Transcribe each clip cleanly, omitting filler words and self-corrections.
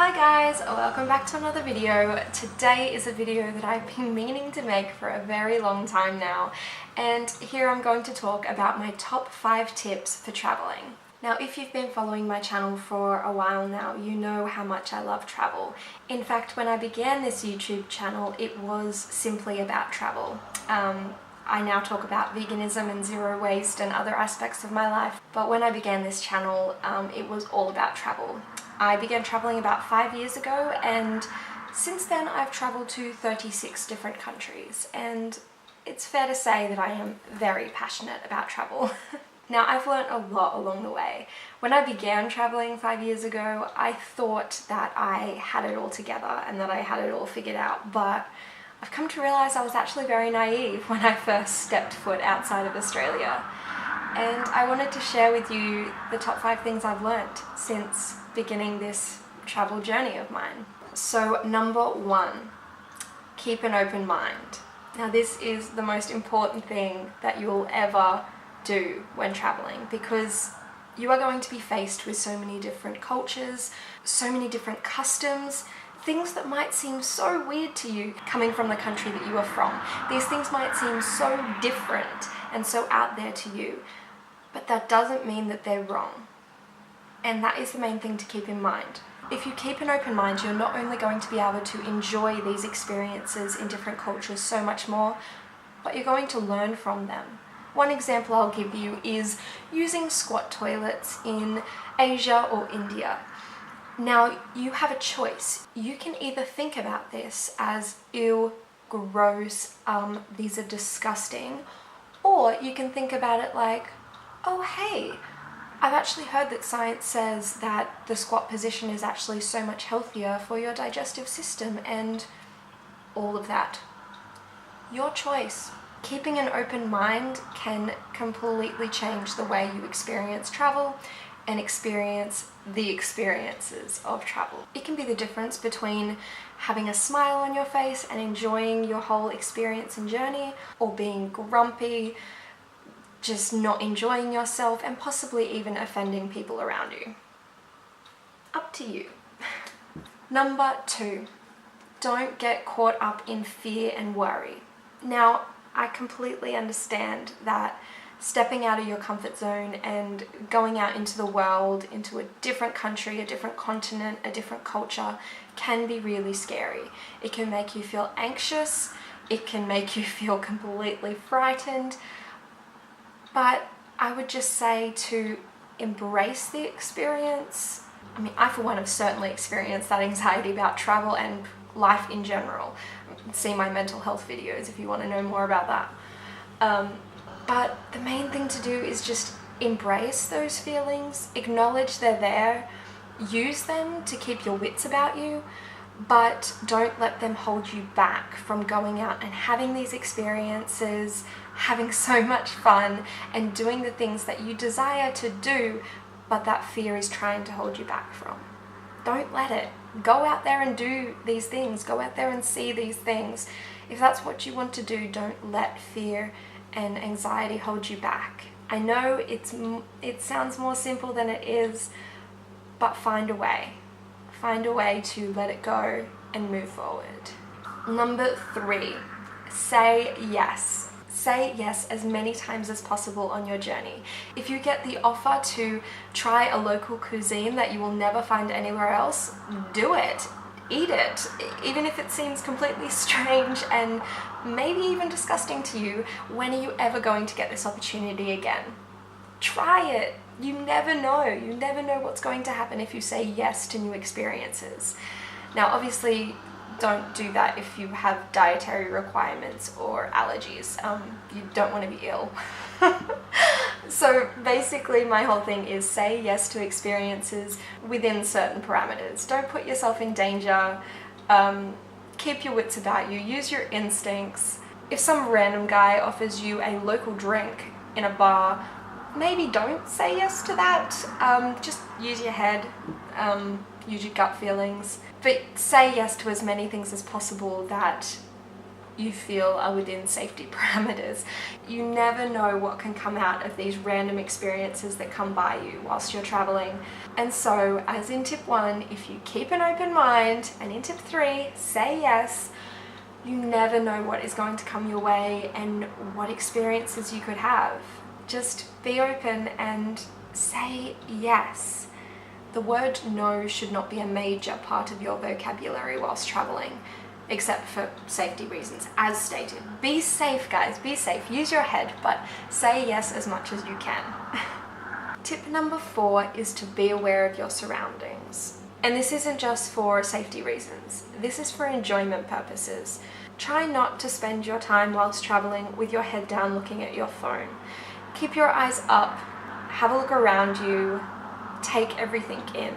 Hi guys, welcome back to another video. Today is a video that I've been meaning to make for a very long time now, and here I'm going to talk about my top 5 tips for traveling. Now, if you've been following my channel for a while now, you know how much I love travel. In fact, when I began this YouTube channel, it was simply about travel. I now talk about veganism and zero waste and other aspects of my life, but when I began this channel, it was all about travel. I began traveling about 5 years ago, and since then I've traveled to 36 different countries, and it's fair to say that I am very passionate about travel. Now, I've learned a lot along the way. When I began traveling 5 years ago, I thought that I had it all together and that I had it all figured out, but I've come to realise I was actually very naive when I first stepped foot outside of Australia. And I wanted to share with you the top 5 things I've learnt since beginning this travel journey of mine. So number 1, keep an open mind. Now, this is the most important thing that you'll ever do when traveling, because you are going to be faced with so many different cultures, so many different customs, things that might seem so weird to you coming from the country that you are from. These things might seem so different and so out there to you, but that doesn't mean that they're wrong. And that is the main thing to keep in mind. If you keep an open mind, you're not only going to be able to enjoy these experiences in different cultures so much more, but you're going to learn from them. One example I'll give you is using squat toilets in Asia or India. Now, you have a choice. You can either think about this as, ew, gross, these are disgusting, or you can think about it like, oh hey, I've actually heard that science says that the squat position is actually so much healthier for your digestive system and all of that. Your choice. Keeping an open mind can completely change the way you experience travel and experience the experiences of travel. It can be the difference between having a smile on your face and enjoying your whole experience and journey, or being grumpy, just not enjoying yourself, and possibly even offending people around you. Up to you. Number 2, don't get caught up in fear and worry. Now, I completely understand that stepping out of your comfort zone and going out into the world, into a different country, a different continent, a different culture, can be really scary. It can make you feel anxious, it can make you feel completely frightened, but I would just say to embrace the experience. I mean, I for one have certainly experienced that anxiety about travel and life in general. See my mental health videos if you want to know more about that. But the main thing to do is just embrace those feelings, acknowledge they're there, use them to keep your wits about you, but don't let them hold you back from going out and having these experiences, having so much fun, and doing the things that you desire to do, but that fear is trying to hold you back from. Don't let it. Go out there and do these things. Go out there and see these things. If that's what you want to do, don't let fear and anxiety hold you back. I know it sounds more simple than it is, but find a way. Find a way to let it go and move forward. Number 3, say yes. Say yes as many times as possible on your journey. If you get the offer to try a local cuisine that you will never find anywhere else, do it. Eat it. Even if it seems completely strange and maybe even disgusting to you, when are you ever going to get this opportunity again? Try it. You never know. You never know what's going to happen if you say yes to new experiences. Now, obviously, don't do that if you have dietary requirements or allergies. You don't want to be ill. So basically my whole thing is say yes to experiences within certain parameters. Don't put yourself in danger. Keep your wits about you. Use your instincts. If some random guy offers you a local drink in a bar, maybe don't say yes to that. Just use your head. Use your gut feelings, but say yes to as many things as possible that you feel are within safety parameters. You never know what can come out of these random experiences that come by you whilst you're traveling. And so, as in tip 1, if you keep an open mind, and in tip 3, say yes, you never know what is going to come your way and what experiences you could have. Just be open and say yes. The word no should not be a major part of your vocabulary whilst traveling, except for safety reasons, as stated. Be safe, guys, be safe. Use your head, but say yes as much as you can. Tip number 4 is to be aware of your surroundings. And this isn't just for safety reasons. This is for enjoyment purposes. Try not to spend your time whilst traveling with your head down looking at your phone. Keep your eyes up, have a look around you, take everything in.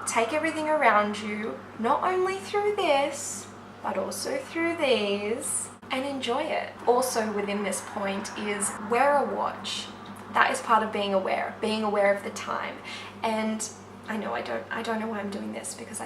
Take everything around you, not only through this, but also through these, and enjoy it. Also within this point is wear a watch. That is part of being aware of the time. And I know I don't know why I'm doing this, because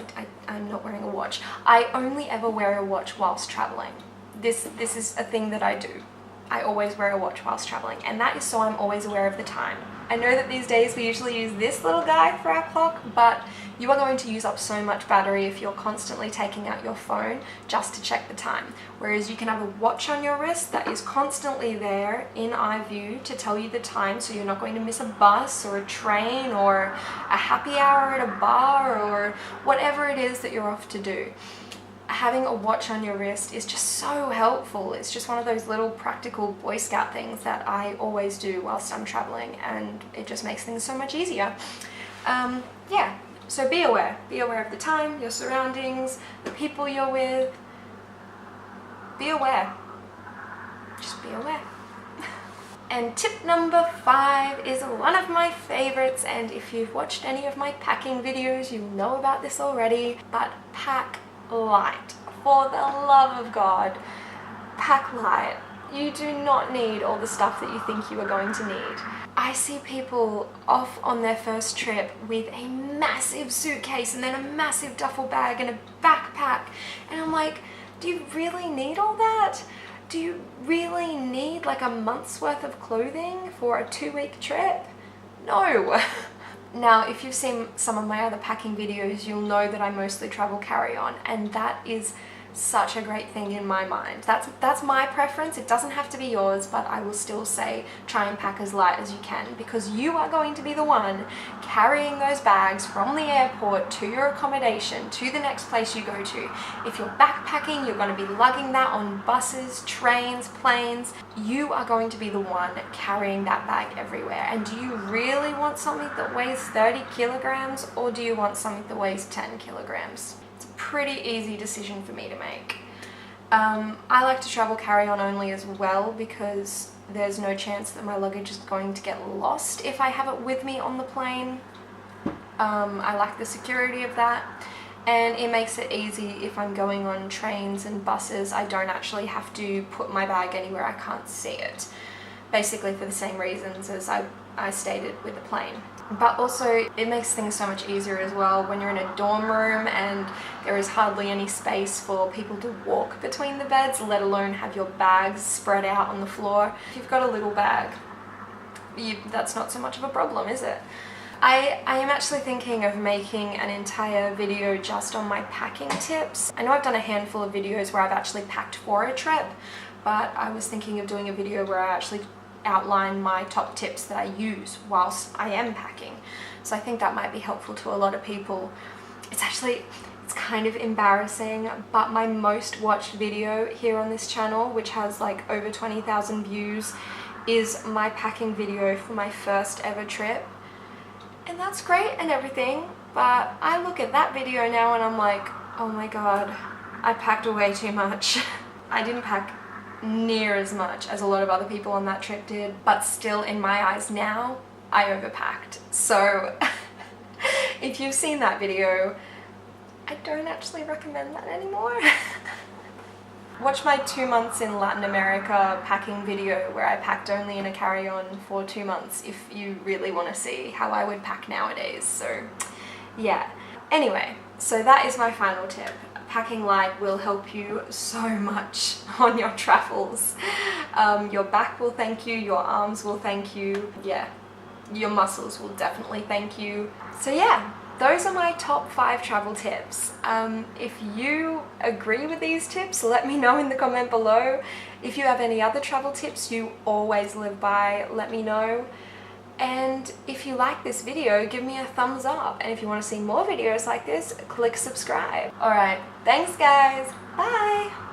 I'm not wearing a watch. I only ever wear a watch whilst traveling. This is a thing that I do. I always wear a watch whilst traveling, and that is so I'm always aware of the time. I know that these days we usually use this little guy for our clock, but you are going to use up so much battery if you're constantly taking out your phone just to check the time. Whereas you can have a watch on your wrist that is constantly there in eye view to tell you the time, so you're not going to miss a bus or a train or a happy hour at a bar or whatever it is that you're off to do. Having a watch on your wrist is just so helpful. It's just one of those little practical Boy Scout things that I always do whilst I'm traveling, and it just makes things so much easier. Yeah, so be aware. Be aware of the time, your surroundings, the people you're with. Be aware. Just be aware. And tip number 5 is one of my favorites, and if you've watched any of my packing videos, you know about this already, but pack light. For the love of God, pack light. You do not need all the stuff that you think you are going to need. I see people off on their first trip with a massive suitcase and then a massive duffel bag and a backpack, and I'm like, do you really need all that? Do you really need like a month's worth of clothing for a 2-week trip? No. Now, if you've seen some of my other packing videos, you'll know that I mostly travel carry-on, and that is such a great thing in my mind. That's my preference. It doesn't have to be yours, but I will still say try and pack as light as you can, because you are going to be the one carrying those bags from the airport to your accommodation, to the next place you go to. If you're backpacking, you're going to be lugging that on buses, trains, planes. You are going to be the one carrying that bag everywhere. And do you really want something that weighs 30 kilograms, or do you want something that weighs 10 kilograms? Pretty easy decision for me to make. I like to travel carry-on only as well, because there's no chance that my luggage is going to get lost if I have it with me on the plane. I like the security of that, and it makes it easy if I'm going on trains and buses. I don't actually have to put my bag anywhere I can't see it, basically for the same reasons as I stated with the plane. But also, it makes things so much easier as well when you're in a dorm room and there is hardly any space for people to walk between the beds, let alone have your bags spread out on the floor. If you've got a little bag, that's not so much of a problem, is it? I am actually thinking of making an entire video just on my packing tips. I know I've done a handful of videos where I've actually packed for a trip, but I was thinking of doing a video where I actually outline my top tips that I use whilst I am packing. So I think that might be helpful to a lot of people. It's kind of embarrassing, but my most watched video here on this channel, which has like over 20,000 views, is my packing video for my first ever trip. And that's great and everything, but I look at that video now and I'm like, oh my god, I packed way too much. I didn't pack near as much as a lot of other people on that trip did, but still in my eyes now, I overpacked. So if you've seen that video, I don't actually recommend that anymore. Watch my 2 months in Latin America packing video where I packed only in a carry-on for 2 months if you really want to see how I would pack nowadays. So yeah. Anyway, so that is my final tip. packing light will help you so much on your travels. Your back will thank you, your arms will thank you, yeah, your muscles will definitely thank you. So yeah, those are my top 5 travel tips. If you agree with these tips, let me know in the comment below. If you have any other travel tips you always live by, let me know. And if you like this video, give me a thumbs up. And if you want to see more videos like this, click subscribe. Alright, thanks guys. Bye!